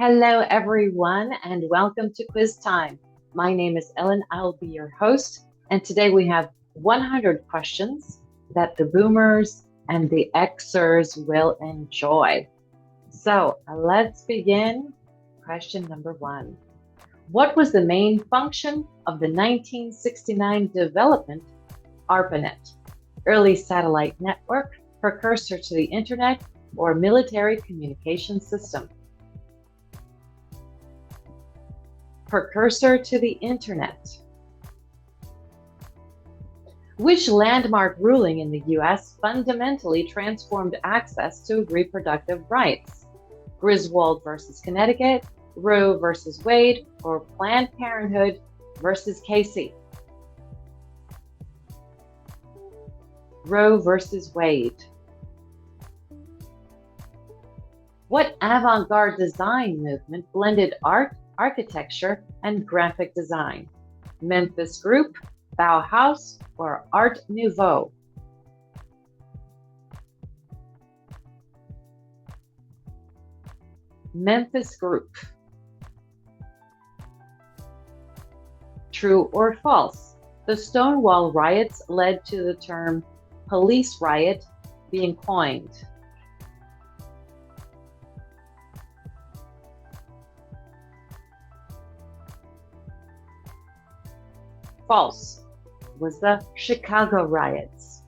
Hello, everyone, and welcome to Quiz Time. My name is Ellen. I'll be your host, and today we have 100 questions that the boomers and the Xers will enjoy. So let's begin. Question number one. What was the main function of the 1969 development ARPANET? Early satellite network, precursor to the internet, or military communication system? Precursor to the internet. Which landmark ruling in the US fundamentally transformed access to reproductive rights? Griswold versus Connecticut, Roe versus Wade, or Planned Parenthood versus Casey? Roe versus Wade. What avant-garde design movement blended art, architecture, and graphic design? Memphis Group, Bauhaus, or Art Nouveau? Memphis Group. True or false? The Stonewall riots led to the term police riot being coined. False was the Chicago riots.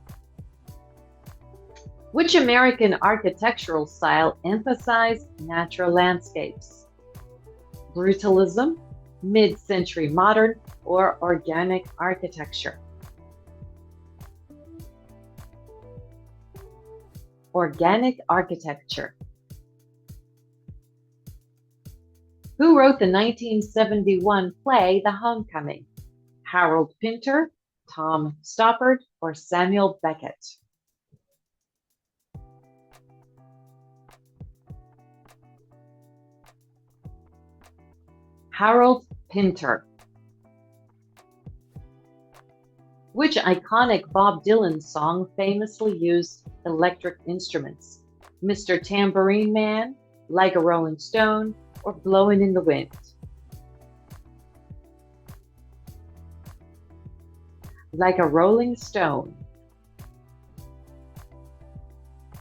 Which American architectural style emphasized natural landscapes? Brutalism, mid-century modern, or organic architecture? Organic architecture. Who wrote the 1971 play The Homecoming? Harold Pinter, Tom Stoppard, or Samuel Beckett? Harold Pinter. Which iconic Bob Dylan song famously used electric instruments? Mr. Tambourine Man, Like a Rolling Stone, or Blowin' in the Wind? Like a Rolling Stone.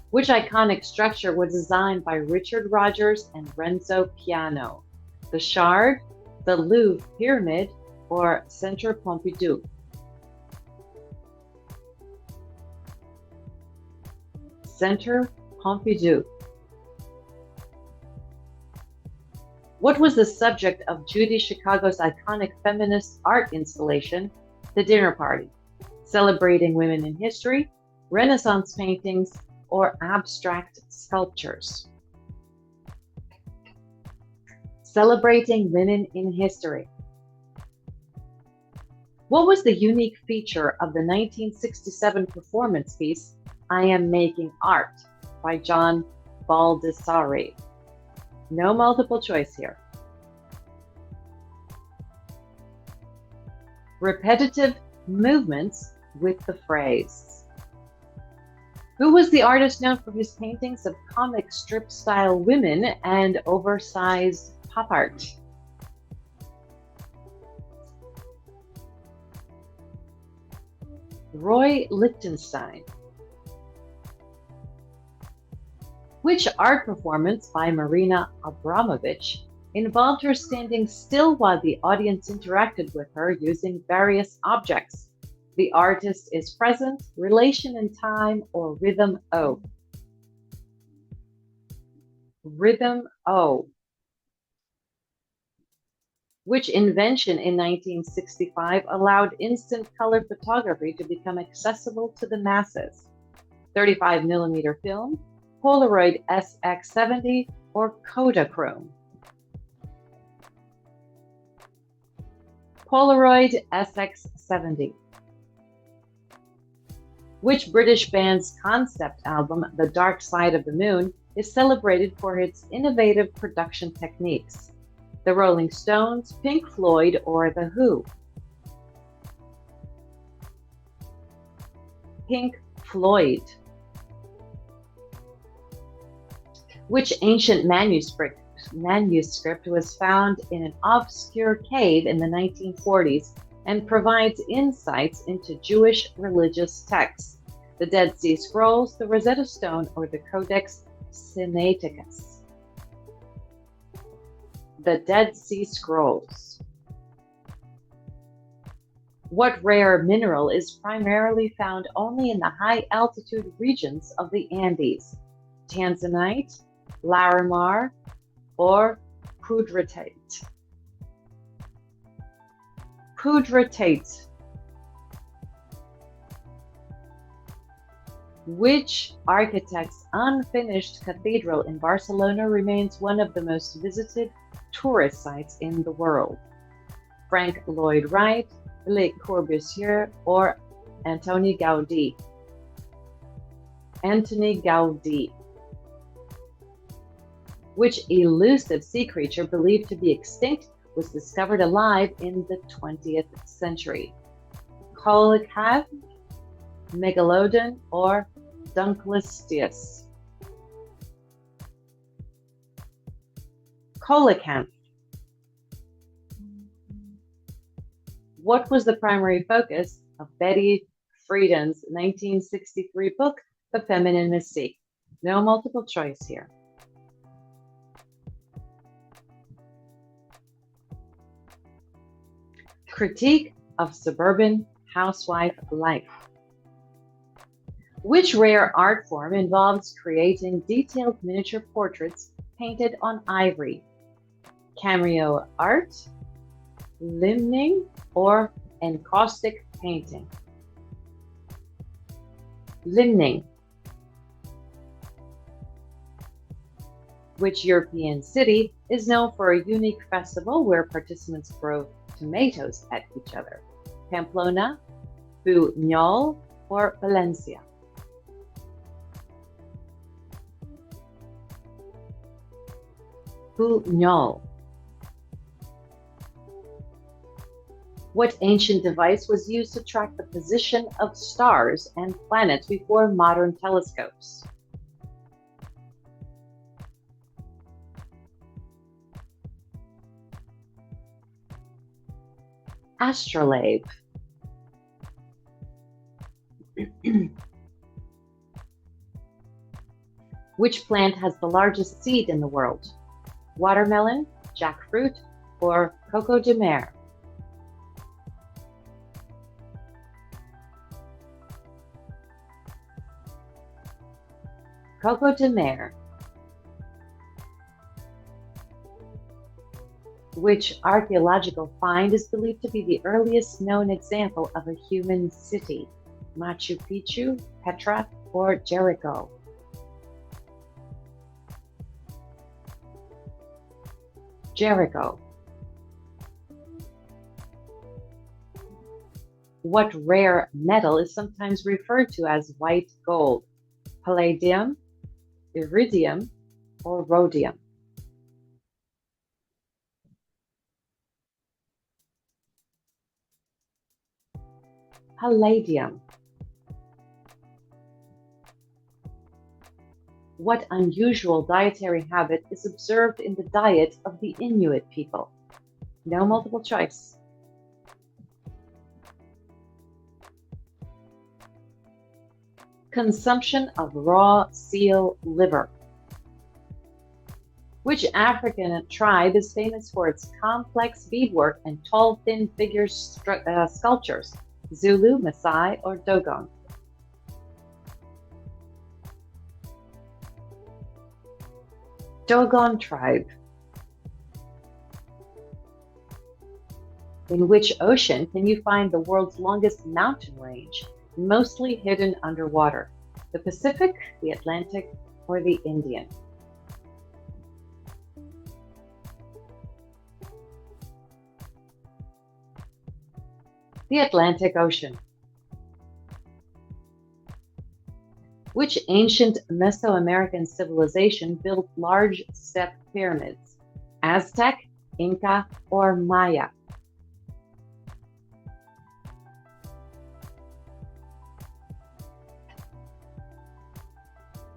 Which iconic structure was designed by Richard Rogers and Renzo Piano? The Shard, the Louvre Pyramid, or Centre Pompidou? Centre Pompidou. What was the subject of Judy Chicago's iconic feminist art installation, The Dinner Party? Celebrating women in history, Renaissance paintings, or abstract sculptures? Celebrating women in history. What was the unique feature of the 1967 performance piece, I Am Making Art, by John Baldessari? No multiple choice here. Repetitive movements with the phrase. Who was the artist known for his paintings of comic strip style women and oversized pop art? Roy Lichtenstein. Which art performance by Marina Abramovich involved her standing still while the audience interacted with her using various objects? The artist is present, relation in time, or rhythm O? Rhythm O. Which invention in 1965 allowed instant color photography to become accessible to the masses? 35mm film, Polaroid SX70, or Kodachrome? Polaroid SX70. Which British band's concept album, The Dark Side of the Moon, is celebrated for its innovative production techniques? The Rolling Stones, Pink Floyd, or The Who? Pink Floyd. Which ancient manuscript manuscript was found in an obscure cave in the 1940s and provides insights into Jewish religious texts: the Dead Sea Scrolls, the Rosetta Stone, or the Codex Sinaiticus. The Dead Sea Scrolls. What rare mineral is primarily found only in the high-altitude regions of the Andes? Tanzanite, larimar, or pudratate? Pudratate. Which architect's unfinished cathedral in Barcelona remains one of the most visited tourist sites in the world? Frank Lloyd Wright, Le Corbusier, or Antoni Gaudí? Antoni Gaudí. Which elusive sea creature believed to be extinct was discovered alive in the 20th century? Coelacanth, Megalodon, or Dunkleosteus? Coelacanth. What was the primary focus of Betty Friedan's 1963 book, The Feminine Mystique? No multiple choice here. Critique of Suburban Housewife Life. Which rare art form involves creating detailed miniature portraits painted on ivory? Cameo art, limning, or encaustic painting? Limning. Which European city is known for a unique festival where participants throw tomatoes at each other? Pamplona, Buñol, or Valencia? Buñol. What ancient device was used to track the position of stars and planets before modern telescopes? Astrolabe. Which plant has the largest seed in the world? Watermelon, jackfruit, or coco de mer? Coco de mer. Which archaeological find is believed to be the earliest known example of a human city? Machu Picchu, Petra, or Jericho? Jericho. What rare metal is sometimes referred to as white gold? Palladium, iridium, or rhodium? Palladium. What unusual dietary habit is observed in the diet of the Inuit people? No multiple choice. Consumption of raw seal liver. Which African tribe is famous for its complex beadwork and tall, thin figure sculptures? Zulu, Maasai, or Dogon? Dogon tribe. In which ocean can you find the world's longest mountain range, mostly hidden underwater? The Pacific, the Atlantic, or the Indian? The Atlantic Ocean. Which ancient Mesoamerican civilization built large step pyramids? Aztec, Inca, or Maya?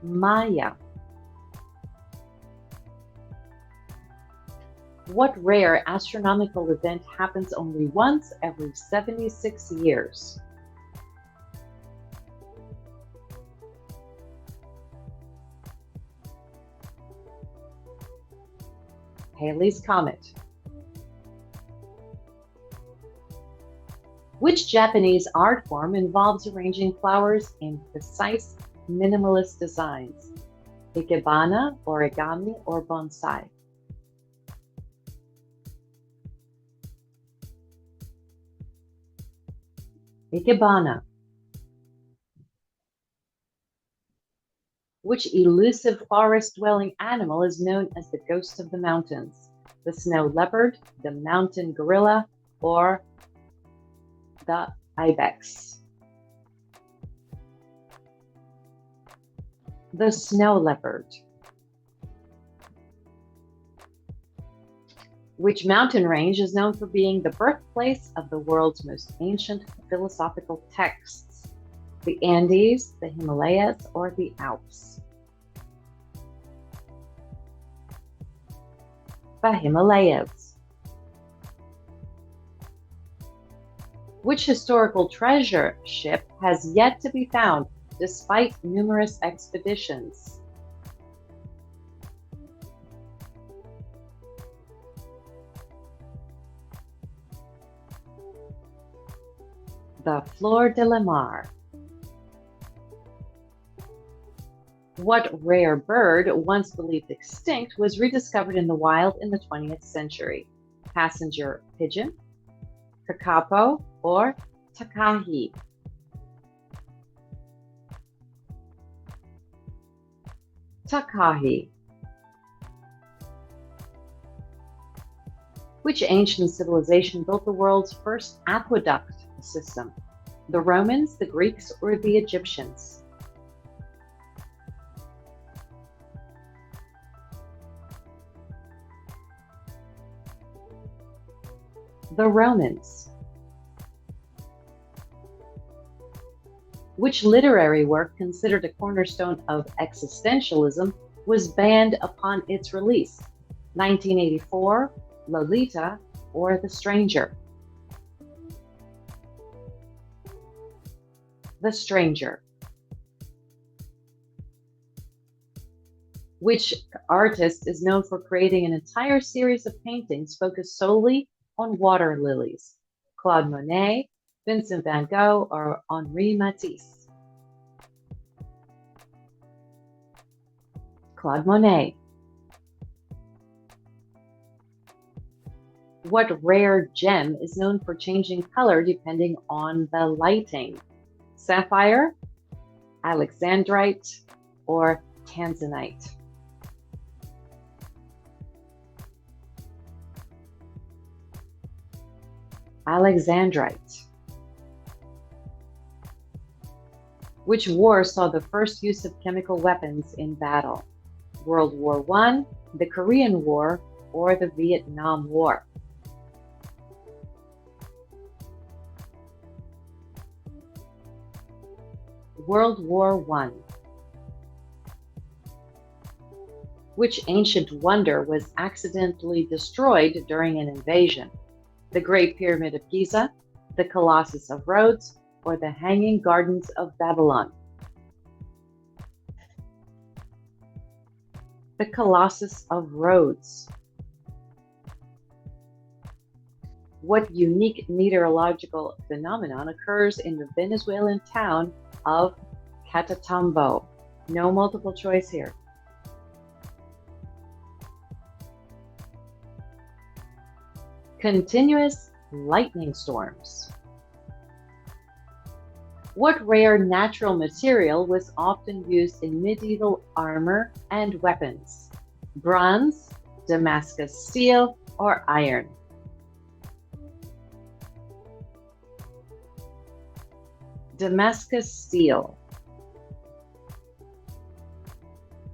Maya. What rare astronomical event happens only once every 76 years? Halley's Comet. Which Japanese art form involves arranging flowers in precise, minimalist designs? Ikebana, origami, or bonsai? Ikebana. Which elusive forest-dwelling animal is known as the ghost of the mountains? The snow leopard, the mountain gorilla, or the ibex? The snow leopard. Which mountain range is known for being the birthplace of the world's most ancient philosophical texts? The Andes, the Himalayas, or the Alps? The Himalayas. Which historical treasure ship has yet to be found despite numerous expeditions? The Flor de la Mar. What rare bird, once believed extinct, was rediscovered in the wild in the 20th century? Passenger pigeon, kakapo, or takahi? Takahi. Which ancient civilization built the world's first aqueduct system? The Romans, the Greeks, or the Egyptians? The Romans. Which literary work, considered a cornerstone of existentialism, was banned upon its release? 1984, Lolita, or The Stranger? The Stranger. Which artist is known for creating an entire series of paintings focused solely on water lilies? Claude Monet, Vincent van Gogh, or Henri Matisse? Claude Monet. What rare gem is known for changing color depending on the lighting? Sapphire, alexandrite, or tanzanite? Alexandrite. Which war saw the first use of chemical weapons in battle? World War I, the Korean War, or the Vietnam War? World War I. Which ancient wonder was accidentally destroyed during an invasion? The Great Pyramid of Giza, the Colossus of Rhodes, or the Hanging Gardens of Babylon? The Colossus of Rhodes. What unique meteorological phenomenon occurs in the Venezuelan town of Catatumbo? No multiple choice here. Continuous lightning storms. What rare natural material was often used in medieval armor and weapons? Bronze, Damascus steel, or iron? Damascus steel.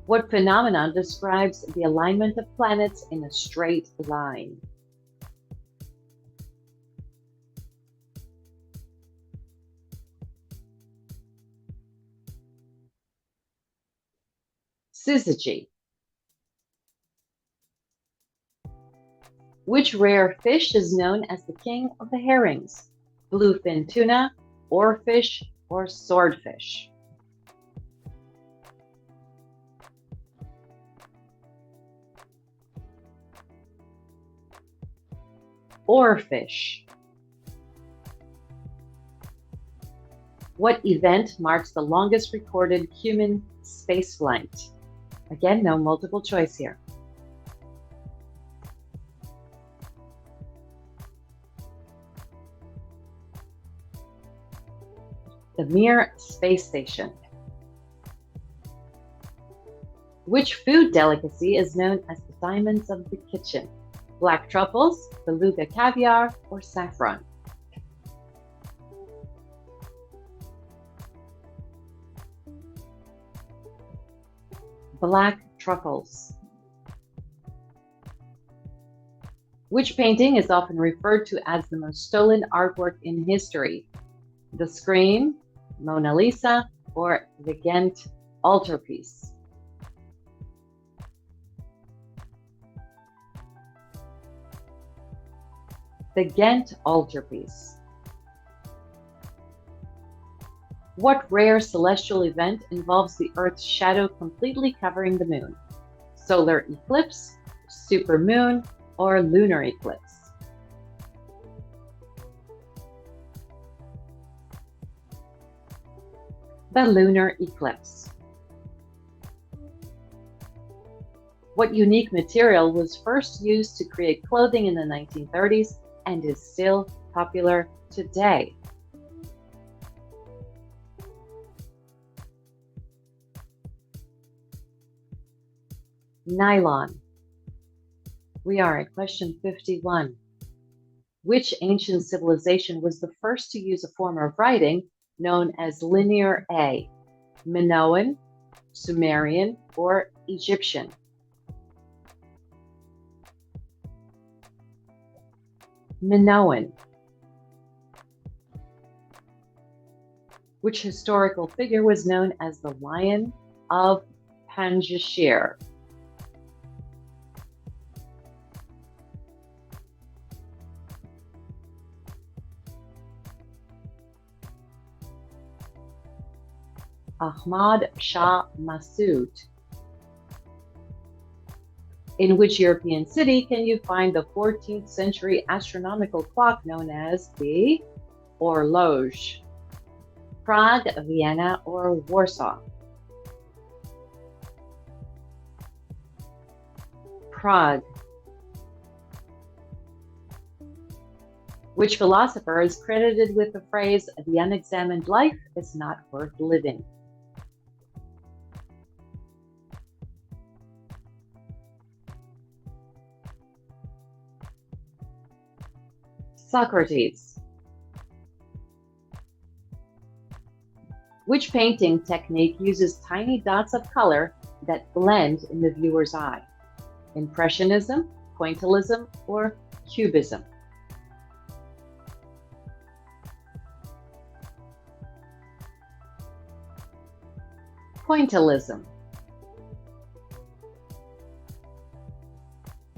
What phenomenon describes the alignment of planets in a straight line? Syzygy. Which rare fish is known as the king of the herrings? Bluefin tuna, oarfish, or swordfish? Oarfish. What event marks the longest recorded human spaceflight? Again, no multiple choice here. The Mir space station. Which food delicacy is known as the diamonds of the kitchen? Black truffles, beluga caviar, or saffron? Black truffles. Which painting is often referred to as the most stolen artwork in history? The Scream, Mona Lisa, or the Ghent altarpiece? The Ghent altarpiece. What rare celestial event involves the Earth's shadow completely covering the moon? Solar eclipse, supermoon, or lunar eclipse? The lunar eclipse. What unique material was first used to create clothing in the 1930s and is still popular today? Nylon. We are at question 51. Which ancient civilization was the first to use a form of writing known as Linear A? Minoan, Sumerian, or Egyptian? Minoan. Which historical figure was known as the Lion of Panjshir? Ahmad Shah Massoud. In which European city can you find the 14th century astronomical clock known as the horloge? Prague, Vienna, or Warsaw? Prague. Which philosopher is credited with the phrase, "The unexamined life is not worth living"? Socrates. Which painting technique uses tiny dots of color that blend in the viewer's eye? Impressionism, pointillism, or cubism? Pointillism.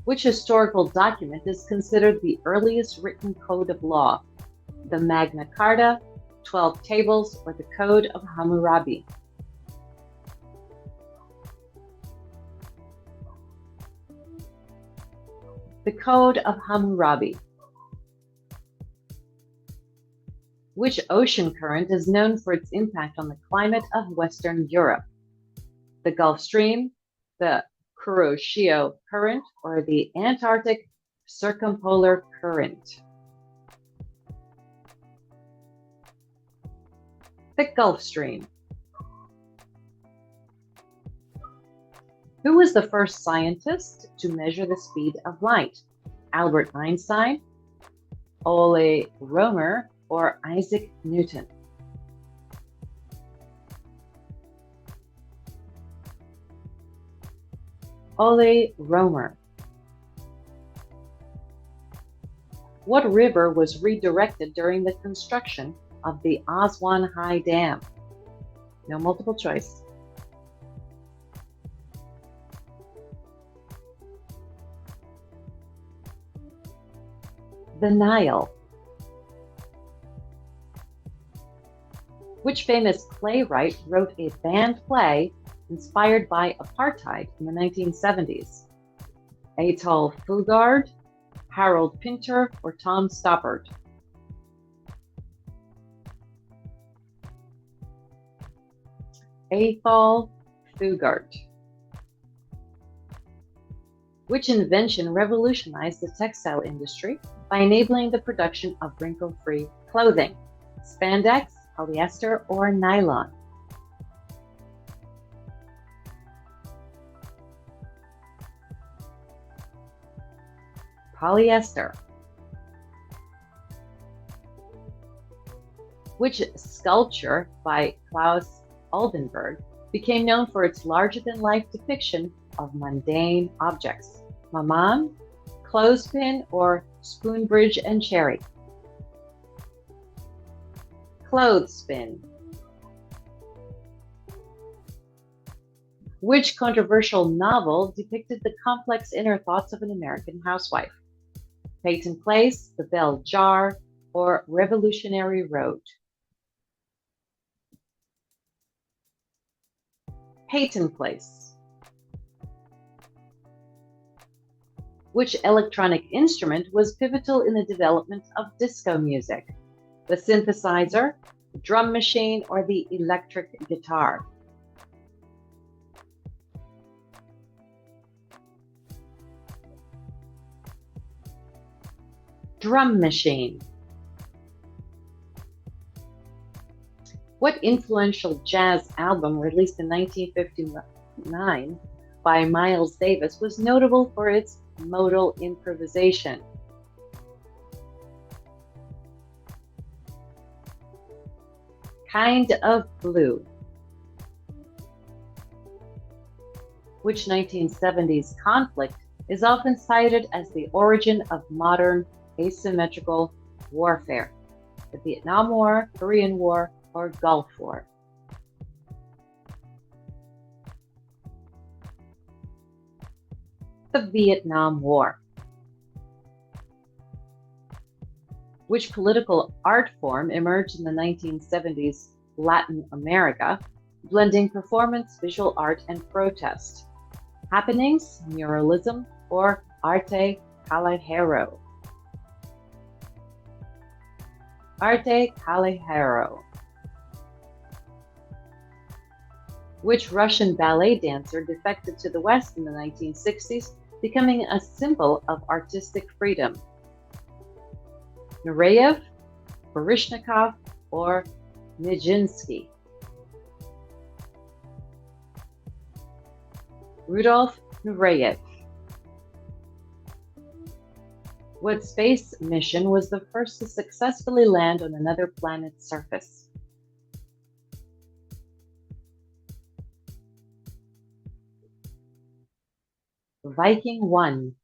Which historical document is considered the earliest written code of law? The Magna Carta, 12 Tables, or the Code of Hammurabi? The Code of Hammurabi. Which ocean current is known for its impact on the climate of Western Europe? The Gulf Stream, the Kuroshio Current, or the Antarctic Circumpolar Current? The Gulf Stream. Who was the first scientist to measure the speed of light? Albert Einstein, Ole Romer, or Isaac Newton? Ole Romer. What river was redirected during the construction of the Aswan High Dam? No multiple choice. The Nile. Which famous playwright wrote a banned play inspired by apartheid in the 1970s? Atul Fugard, Harold Pinter, or Tom Stoppard? Atul Fugard. Which invention revolutionized the textile industry by enabling the production of wrinkle-free clothing? Spandex, polyester, or nylon? Polyester. Which sculpture by Klaus Oldenburg became known for its larger-than-life depiction of mundane objects? Maman, Clothespin, or Spoonbridge and Cherry? Clothespin. Which controversial novel depicted the complex inner thoughts of an American housewife? Peyton Place, The Bell Jar, or Revolutionary Road? Peyton Place. Which electronic instrument was pivotal in the development of disco music? The synthesizer, the drum machine, or the electric guitar? Drum machine. What influential jazz album released in 1959 by Miles Davis was notable for its modal improvisation? Kind of Blue. Which 1970s conflict is often cited as the origin of modern asymmetrical warfare? The Vietnam War, Korean War, or Gulf War? The Vietnam War. Which political art form emerged in the 1970s Latin America, blending performance, visual art, and protest? Happenings, muralism, or arte callejero? Arte callejero. Which Russian ballet dancer defected to the West in the 1960s, becoming a symbol of artistic freedom? Nureyev, Baryshnikov, or Nijinsky? Rudolf Nureyev. What space mission was the first to successfully land on another planet's surface? Viking 1.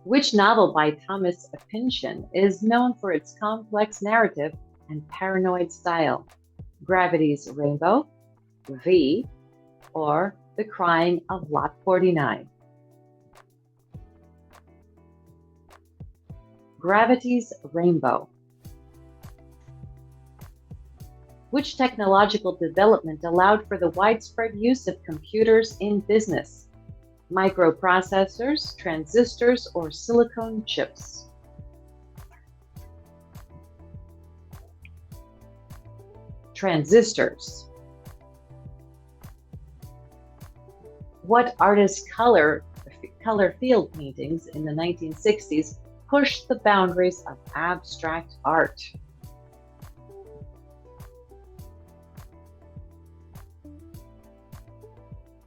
Which novel by Thomas Pynchon is known for its complex narrative and paranoid style? Gravity's Rainbow, V, or The Crying of Lot 49? Gravity's Rainbow. Which technological development allowed for the widespread use of computers in business? Microprocessors, transistors, or silicon chips? Transistors. What artist's color field paintings in the 1960s pushed the boundaries of abstract art?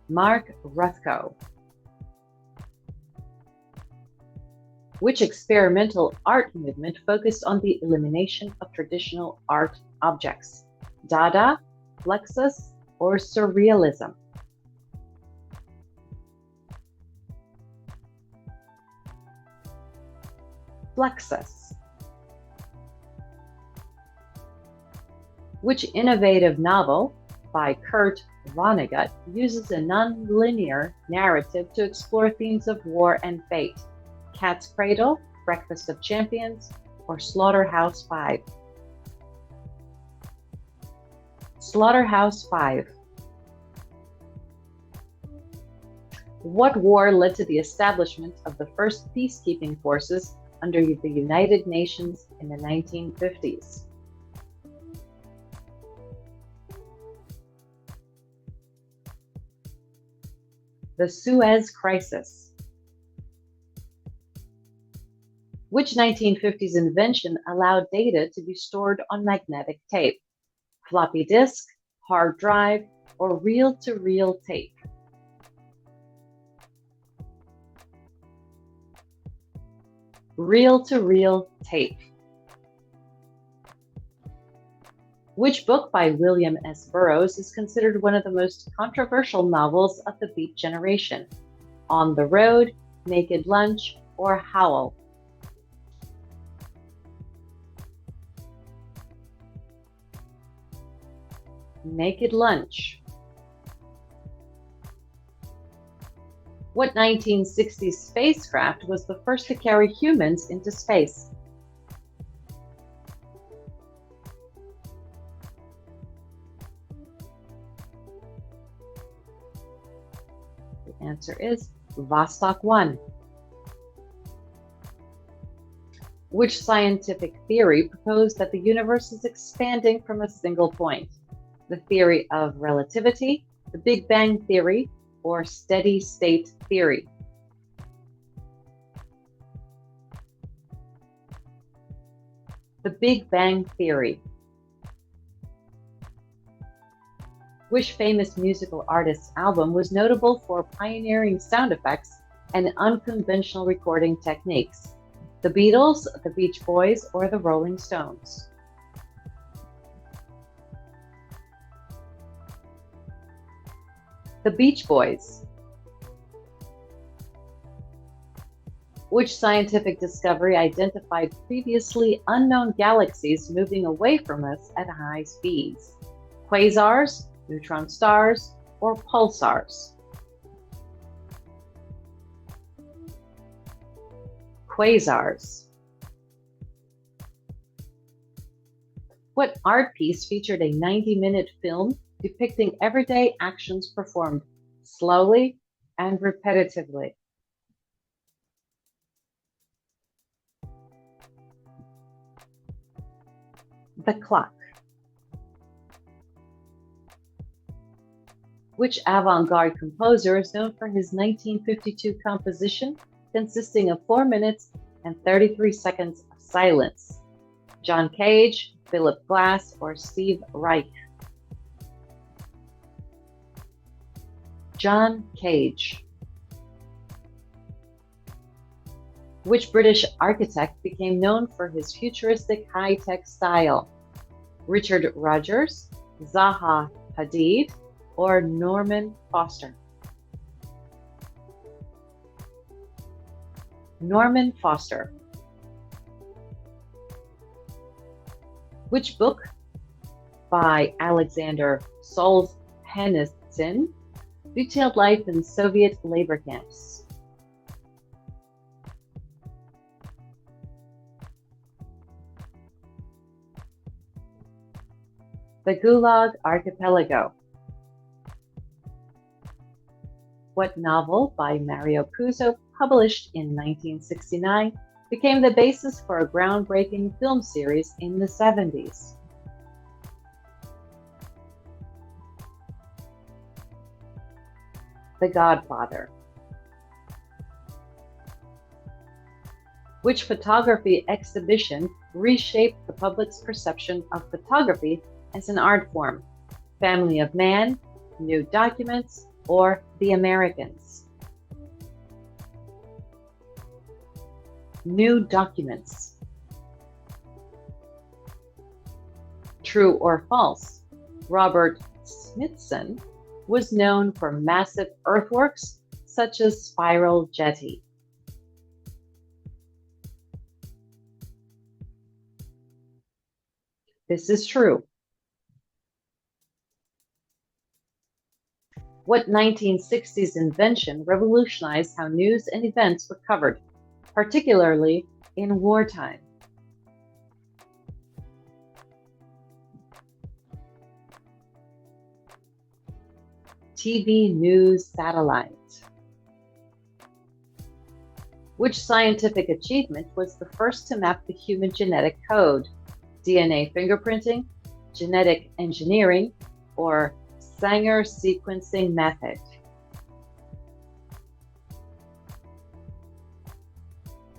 Mark Rothko. Which experimental art movement focused on the elimination of traditional art objects? Dada, Fluxus, or Surrealism? Fluxus. Which innovative novel by Kurt Vonnegut uses a non-linear narrative to explore themes of war and fate. Cat's Cradle, Breakfast of Champions, or Slaughterhouse-Five? Slaughterhouse-Five. What war led to the establishment of the first peacekeeping forces under the United Nations in the 1950s? The Suez Crisis. Which 1950s invention allowed data to be stored on magnetic tape? Floppy disk, hard drive, or reel-to-reel tape? Reel-to-reel tape. Which book by William S. Burroughs is considered one of the most controversial novels of the Beat generation? On the Road, Naked Lunch, or Howl? Naked Lunch. What 1960s spacecraft was the first to carry humans into space? The answer is Vostok 1. Which scientific theory proposed that the universe is expanding from a single point? The theory of relativity, the Big Bang theory, or steady state theory? The Big Bang theory. Which famous musical artist's album was notable for pioneering sound effects and unconventional recording techniques? The Beatles, the Beach Boys, or the Rolling Stones? The Beach Boys. Which scientific discovery identified previously unknown galaxies moving away from us at high speeds? Quasars, neutron stars, or pulsars? Quasars. What art piece featured a 90-minute film depicting everyday actions performed slowly and repetitively? The Clock. Which avant-garde composer is known for his 1952 composition consisting of 4 minutes and 33 seconds of silence? John Cage, Philip Glass, or Steve Reich? John Cage. Which British architect became known for his futuristic high-tech style? Richard Rogers, Zaha Hadid, or Norman Foster? Norman Foster. Which book by Alexander Solzhenitsyn detailed life in Soviet labor camps? The Gulag Archipelago. What novel by Mario Puzo, published in 1969, became the basis for a groundbreaking film series in the 70s? The Godfather. Which photography exhibition reshaped the public's perception of photography as an art form? Family of Man, New Documents, or The Americans? New Documents. True or false? Robert Smithson was known for massive earthworks such as Spiral Jetty. This is true. What 1960s invention revolutionized how news and events were covered, particularly in wartime? TV news satellite. Which scientific achievement was the first to map the human genetic code? DNA fingerprinting, genetic engineering, or Sanger sequencing method?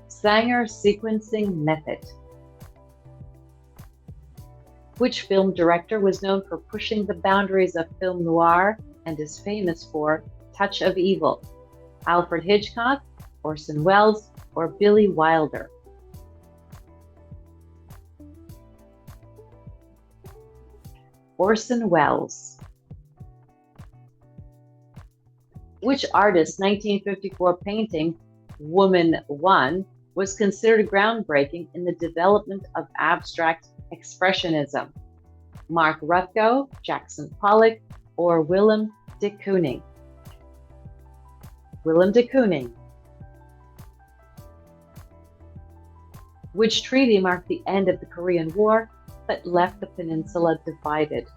Sanger sequencing method. Which film director was known for pushing the boundaries of film noir and is famous for Touch of Evil? Alfred Hitchcock, Orson Welles, or Billy Wilder? Orson Welles. Which artist's 1954 painting, Woman One, was considered groundbreaking in the development of abstract expressionism? Mark Rothko, Jackson Pollock, or Willem de Kooning? Willem de Kooning. Which treaty marked the end of the Korean War but left the peninsula divided?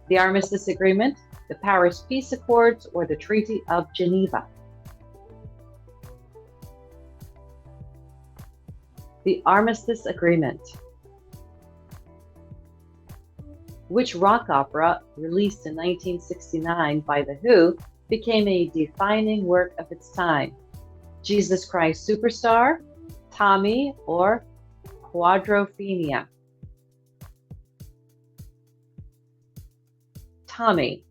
The Armistice Agreement, the Paris Peace Accords, or the Treaty of Geneva? The Armistice Agreement. Which rock opera, released in 1969 by The Who, became a defining work of its time? Jesus Christ Superstar, Tommy, or Quadrophenia? Tommy.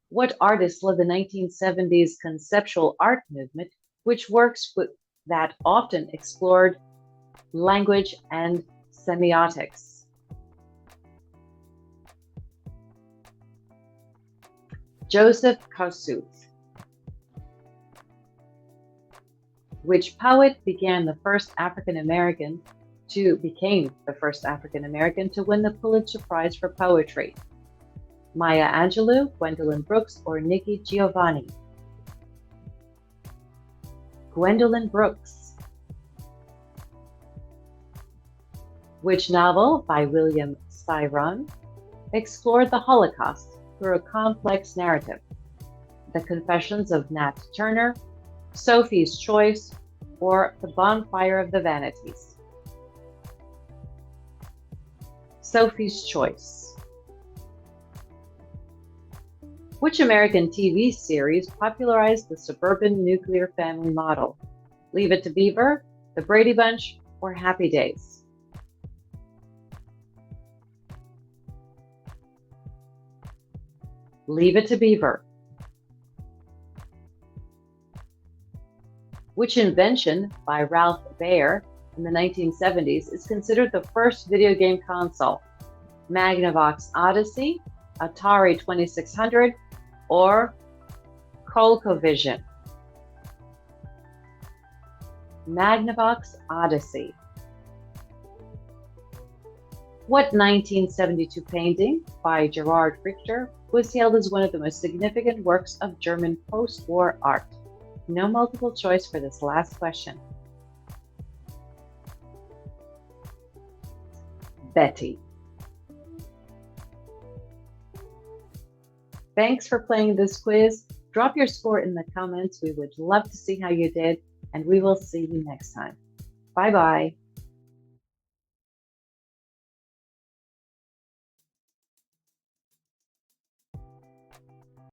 What artist led the 1970s conceptual art movement, which works that often explored language and semiotics? Joseph Kosuth. Which poet became the first African American to win the Pulitzer Prize for Poetry? Maya Angelou, Gwendolyn Brooks, or Nikki Giovanni? Gwendolyn Brooks. Which novel by William Styron explored the Holocaust through a complex narrative? The Confessions of Nat Turner, Sophie's Choice, or The Bonfire of the Vanities? Sophie's Choice. Which American TV series popularized the suburban nuclear family model? Leave It to Beaver, The Brady Bunch, or Happy Days? Leave It to Beaver. Which invention by Ralph Baer in the 1970s is considered the first video game console? Magnavox Odyssey, Atari 2600, or ColecoVision? Magnavox Odyssey. What 1972 painting by Gerard Richter was hailed as one of the most significant works of German post-war art? No multiple choice for this last question. Betty. Thanks for playing this quiz. Drop your score in the comments. We would love to see how you did, and we will see you next time. Bye-bye.